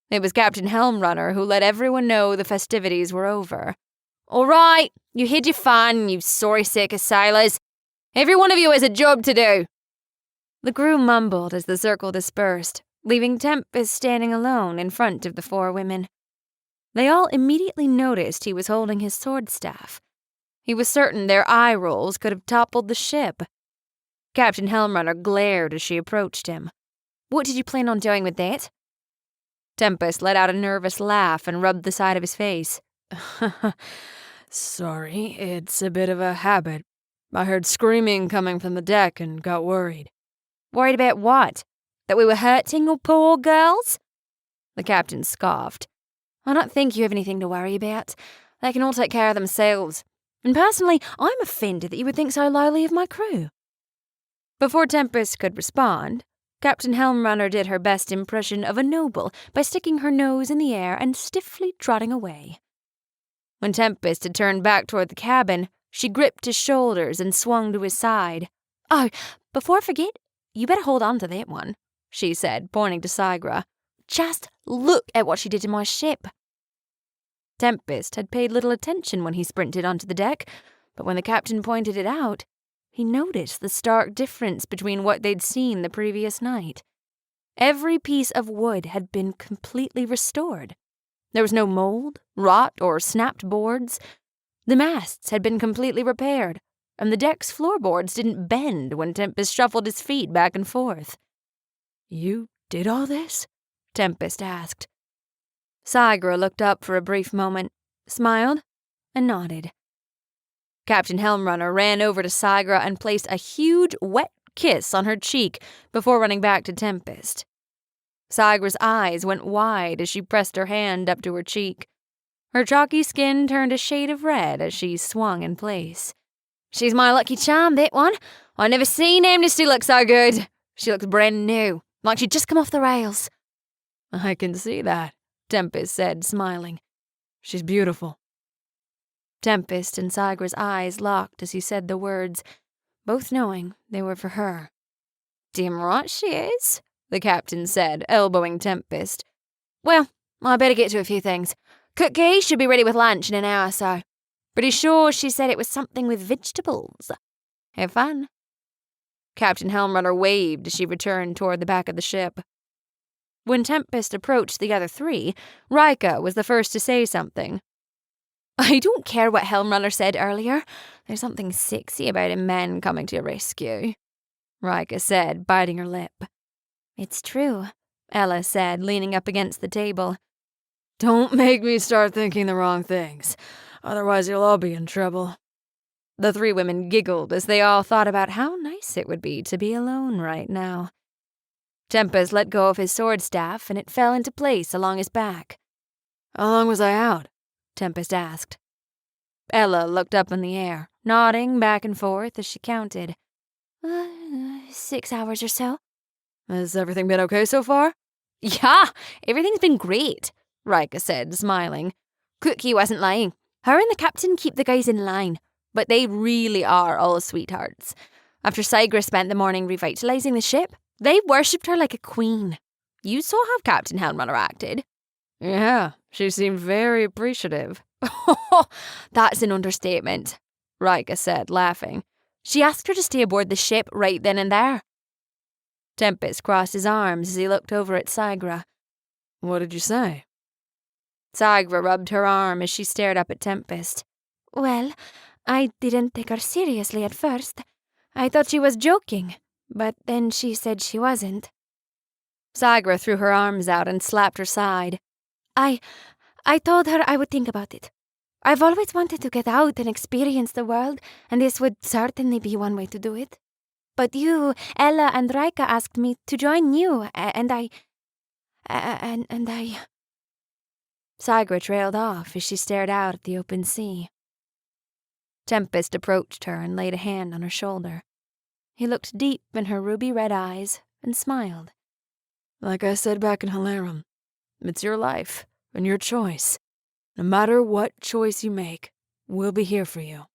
It was Captain Helmrunner who let everyone know the festivities were over. "All right, you hid your fun, you sorry-sick sailors. Every one of you has a job to do." The crew mumbled as the circle dispersed, leaving Tempest standing alone in front of the 4 women. They all immediately noticed he was holding his sword staff. He was certain their eye rolls could have toppled the ship. Captain Helmrunner glared as she approached him. "What did you plan on doing with that?" Tempest let out a nervous laugh and rubbed the side of his face. "Sorry, it's a bit of a habit. I heard screaming coming from the deck and got worried." "Worried about what? That we were hurting your poor girls?" The captain scoffed. "I don't think you have anything to worry about. They can all take care of themselves. And personally, I'm offended that you would think so lowly of my crew." Before Tempest could respond, Captain Helmrunner did her best impression of a noble by sticking her nose in the air and stiffly trotting away. When Tempest had turned back toward the cabin, she gripped his shoulders and swung to his side. "Oh, before I forget, you better hold on to that one," she said, pointing to Sigra. "Just look at what she did to my ship." Tempest had paid little attention when he sprinted onto the deck, but when the captain pointed it out, he noticed the stark difference between what they'd seen the previous night. Every piece of wood had been completely restored. There was no mold, rot, or snapped boards. The masts had been completely repaired, and the deck's floorboards didn't bend when Tempest shuffled his feet back and forth. "You did all this?" Tempest asked. Sigra looked up for a brief moment, smiled, and nodded. Captain Helmrunner ran over to Sigra and placed a huge, wet kiss on her cheek before running back to Tempest. Sigra's eyes went wide as she pressed her hand up to her cheek. Her chalky skin turned a shade of red as she swung in place. "She's my lucky charm, that one. I never seen Amnesty look so good. She looks brand new, like she'd just come off the rails." "I can see that," Tempest said, smiling. "She's beautiful." Tempest and Sigra's eyes locked as he said the words, both knowing they were for her. "Damn right she is," the captain said, elbowing Tempest. "Well, I better get to a few things. Cookie should be ready with lunch in an hour or so. Pretty sure she said it was something with vegetables. Have fun." Captain Helmrunner waved as she returned toward the back of the ship. When Tempest approached the other 3, Rika was the first to say something. "I don't care what Helmrunner said earlier. There's something sexy about a man coming to your rescue," Rika said, biting her lip. "It's true," Ella said, leaning up against the table. "Don't make me start thinking the wrong things. Otherwise you'll all be in trouble." The 3 women giggled as they all thought about how nice it would be to be alone right now. Tempest let go of his sword staff, and it fell into place along his back. "How long was I out?" Tempest asked. Ella looked up in the air, nodding back and forth as she counted. 6 hours or so." "Has everything been okay so far?" "Yeah, everything's been great," Rika said, smiling. "Cookie wasn't lying. Her and the captain keep the guys in line, but they really are all sweethearts. After Sigra spent the morning revitalizing the ship, they worshipped her like a queen. You saw how Captain Helmrunner acted." "Yeah, she seemed very appreciative." "That's an understatement," Rika said, laughing. "She asked her to stay aboard the ship right then and there." Tempest crossed his arms as he looked over at Sigra. "What did you say?" Sigra rubbed her arm as she stared up at Tempest. "Well, I didn't take her seriously at first. I thought she was joking, but then she said she wasn't." Sigra threw her arms out and slapped her side. I told her I would think about it. I've always wanted to get out and experience the world, and this would certainly be one way to do it. But you, Ella, and Rika asked me to join you, and I... Sigra trailed off as she stared out at the open sea. Tempest approached her and laid a hand on her shoulder. He looked deep in her ruby-red eyes and smiled. "Like I said back in Hilarum, it's your life and your choice. No matter what choice you make, we'll be here for you."